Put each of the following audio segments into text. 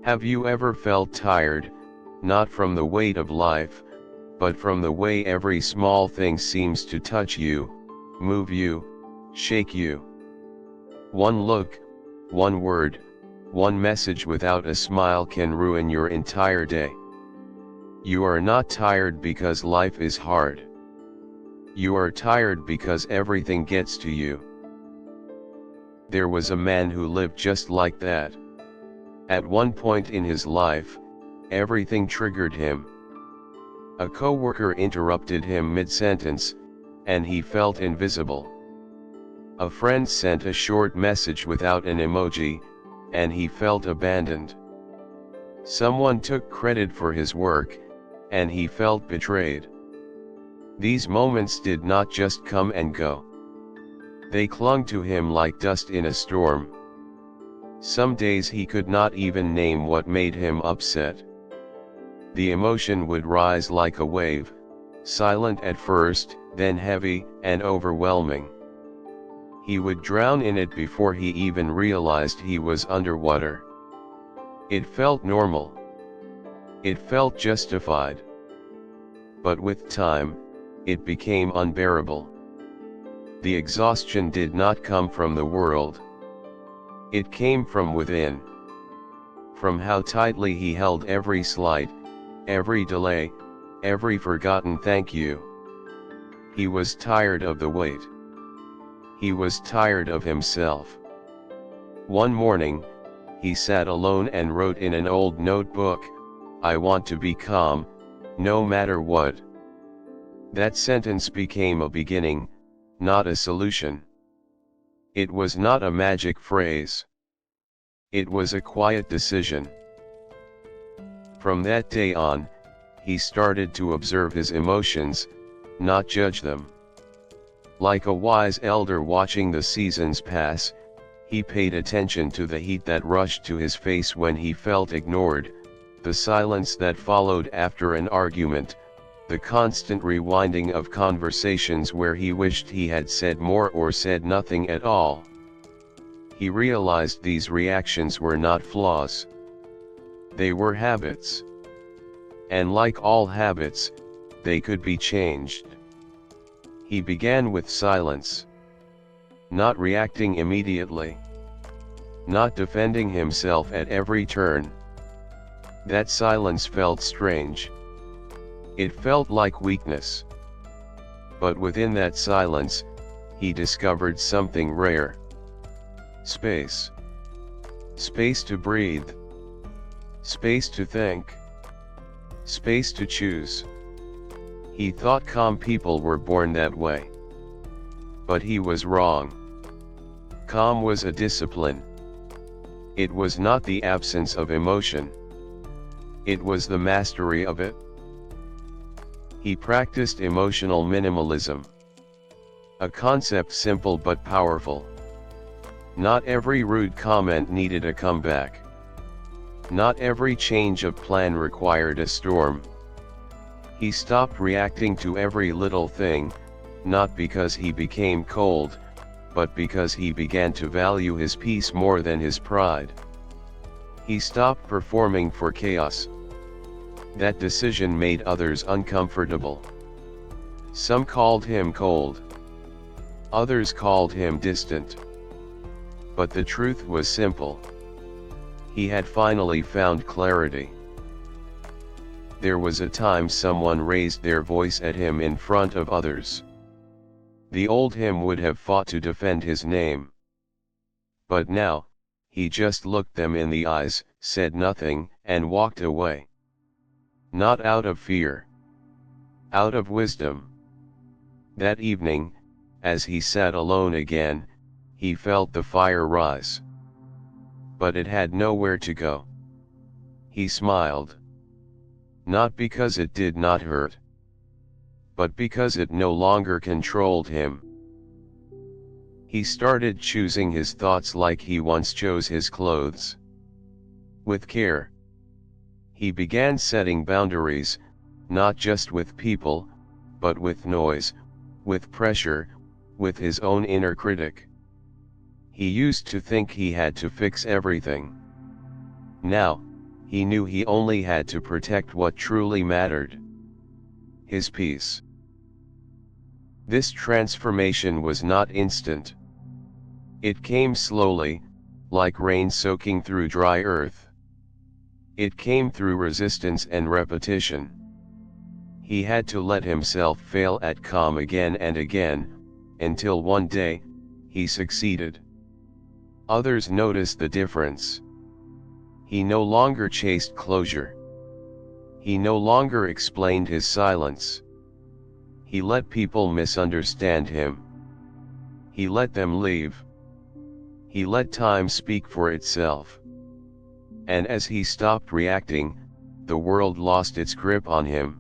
Have you ever felt tired, not from the weight of life, but from the way every small thing seems to touch you, move you, shake you? One look, one word, one message without a smile can ruin your entire day. You are not tired because life is hard. You are tired because everything gets to you. There was a man who lived just like that. At one point in his life, everything triggered him. A coworker interrupted him mid-sentence, and he felt invisible. A friend sent a short message without an emoji, and he felt abandoned. Someone took credit for his work, and he felt betrayed. These moments did not just come and go. They clung to him like dust in a storm. Some days he could not even name what made him upset. The emotion would rise like a wave, silent at first, then heavy and overwhelming. He would drown in it before he even realized he was underwater. It felt normal. It felt justified. But with time, it became unbearable. The exhaustion did not come from the world. It came from within. From how tightly he held every slight, every delay, every forgotten thank you. He was tired of the weight. He was tired of himself. One morning, he sat alone and wrote in an old notebook, "I want to be calm, no matter what." That sentence became a beginning, not a solution. It was not a magic phrase. It was a quiet decision. From that day on, he started to observe his emotions, not judge them. Like a wise elder watching the seasons pass, he paid attention to the heat that rushed to his face when he felt ignored, the silence that followed after an argument, the constant rewinding of conversations where he wished he had said more or said nothing at all. He realized these reactions were not flaws. They were habits. And like all habits, they could be changed. He began with silence. Not reacting immediately. Not defending himself at every turn. That silence felt strange. It felt like weakness. But within that silence, he discovered something rare. Space. Space to breathe. Space to think. Space to choose. He thought calm people were born that way. But he was wrong. Calm was a discipline. It was not the absence of emotion. It was the mastery of it. He practiced emotional minimalism. A concept simple but powerful. Not every rude comment needed a comeback. Not every change of plan required a storm. He stopped reacting to every little thing, not because he became cold, but because he began to value his peace more than his pride. He stopped performing for chaos. That decision made others uncomfortable. Some called him cold. Others called him distant. But the truth was simple. He had finally found clarity. There was a time someone raised their voice at him in front of others. The old him would have fought to defend his name. But now, he just looked them in the eyes, said nothing, and walked away. Not out of fear. Out of wisdom. That evening, as he sat alone again, he felt the fire rise. But it had nowhere to go. He smiled. Not because it did not hurt, but because it no longer controlled him. He started choosing his thoughts like he once chose his clothes. With care. He began setting boundaries, not just with people, but with noise, with pressure, with his own inner critic. He used to think he had to fix everything. Now, he knew he only had to protect what truly mattered: his peace. This transformation was not instant. It came slowly, like rain soaking through dry earth. It came through resistance and repetition. He had to let himself fail at calm again and again, until one day, he succeeded. Others noticed the difference. He no longer chased closure. He no longer explained his silence. He let people misunderstand him. He let them leave. He let time speak for itself. And as he stopped reacting, the world lost its grip on him.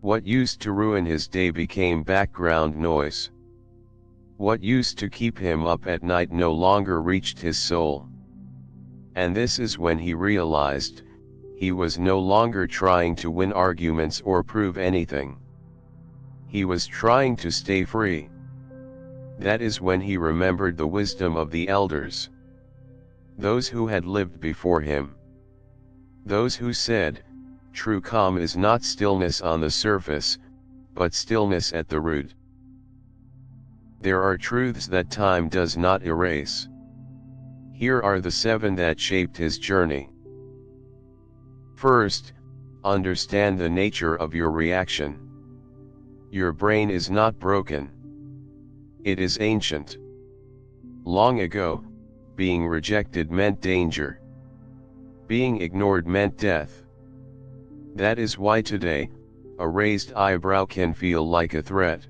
What used to ruin his day became background noise. What used to keep him up at night no longer reached his soul. And this is when he realized, he was no longer trying to win arguments or prove anything. He was trying to stay free. That is when he remembered the wisdom of the elders. Those who had lived before him. Those who said, true calm is not stillness on the surface, but stillness at the root. There are truths that time does not erase. Here are the 7 that shaped his journey. First, understand the nature of your reaction. Your brain is not broken. It is ancient. Long ago, being rejected meant danger. Being ignored meant death. That is why today, a raised eyebrow can feel like a threat.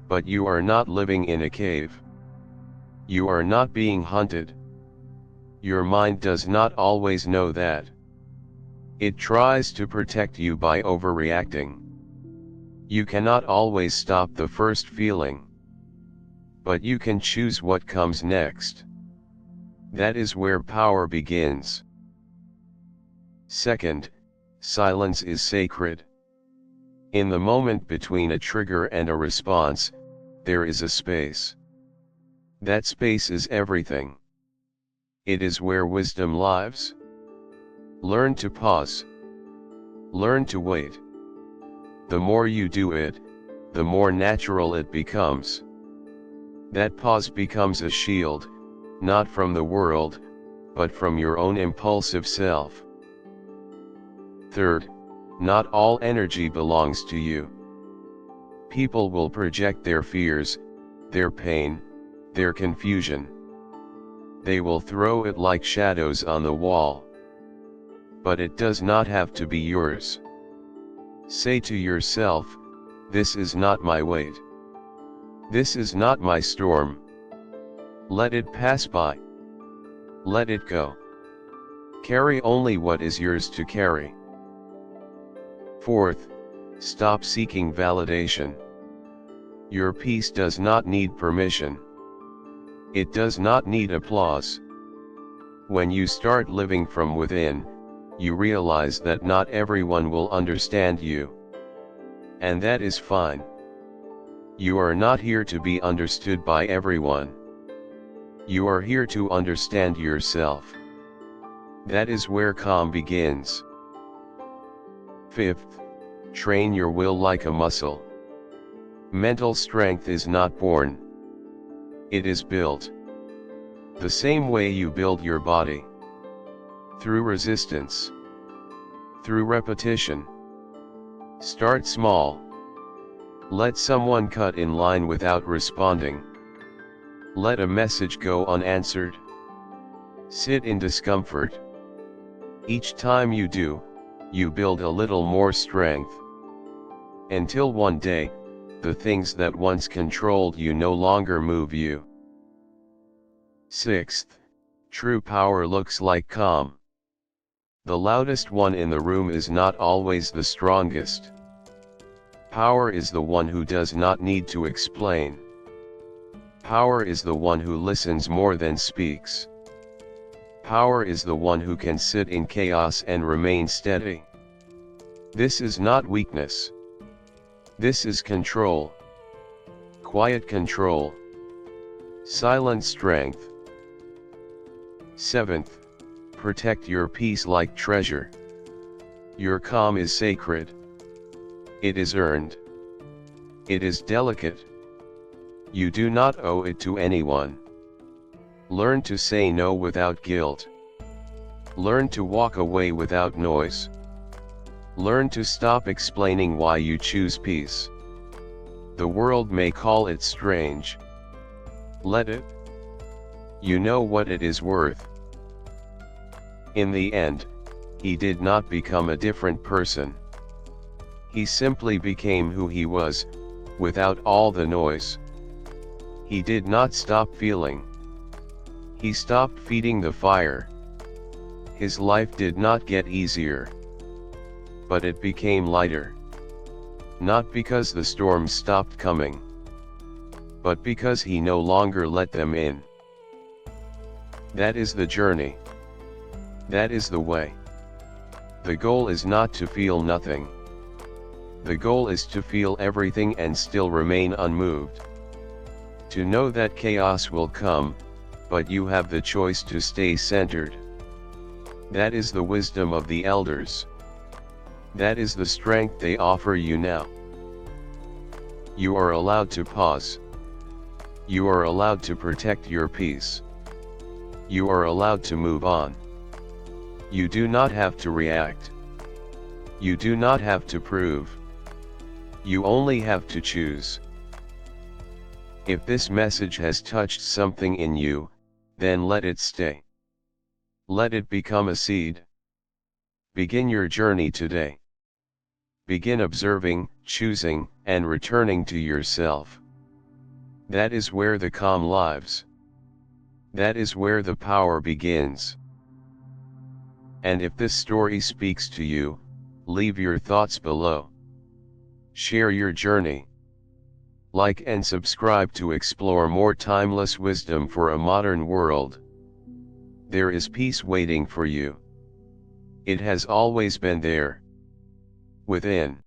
But you are not living in a cave. You are not being hunted. Your mind does not always know that. It tries to protect you by overreacting. You cannot always stop the first feeling. But you can choose what comes next. That is where power begins. Second, silence is sacred. In the moment between a trigger and a response, there is a space. That space is everything. It is where wisdom lives. Learn to pause. Learn to wait. The more you do it, the more natural it becomes. That pause becomes a shield, not from the world, but from your own impulsive self. Third, not all energy belongs to you. People will project their fears, their pain, their confusion. They will throw it like shadows on the wall. But it does not have to be yours. Say to yourself, this is not my weight. This is not my storm. Let it pass by. Let it go. Carry only what is yours to carry. Fourth, stop seeking validation. Your peace does not need permission. It does not need applause. When you start living from within, you realize that not everyone will understand you. And that is fine. You are not here to be understood by everyone. You are here to understand yourself. That is where calm begins. Fifth, train your will like a muscle. Mental strength is not born. It is built. The same way you build your body. Through resistance. Through repetition. Start small. Let someone cut in line without responding. Let a message go unanswered. Sit in discomfort. Each time you do, you build a little more strength. Until one day, the things that once controlled you no longer move you. Sixth, true power looks like calm. The loudest one in the room is not always the strongest. Power is the one who does not need to explain. Power is the one who listens more than speaks. Power is the one who can sit in chaos and remain steady. This is not weakness. This is control. Quiet control. Silent strength. Seventh, protect your peace like treasure. Your calm is sacred. It is earned. It is delicate. You do not owe it to anyone. Learn to say no without guilt. Learn to walk away without noise. Learn to stop explaining why you choose peace. The world may call it strange. Let it. You know what it is worth. In the end, he did not become a different person. He simply became who he was, without all the noise. He did not stop feeling. He stopped feeding the fire. His life did not get easier, but it became lighter. Not because the storms stopped coming, but because he no longer let them in. That is the journey. That is the way. The goal is not to feel nothing. The goal is to feel everything and still remain unmoved. To know that chaos will come, but you have the choice to stay centered. That is the wisdom of the elders. That is the strength they offer you now. You are allowed to pause. You are allowed to protect your peace. You are allowed to move on. You do not have to react. You do not have to prove. You only have to choose. If this message has touched something in you, then let it stay. Let it become a seed. Begin your journey today. Begin observing, choosing, and returning to yourself. That is where the calm lives. That is where the power begins. And if this story speaks to you, leave your thoughts below. Share your journey. Like and subscribe to explore more timeless wisdom for a modern world. There is peace waiting for you. It has always been there. Within.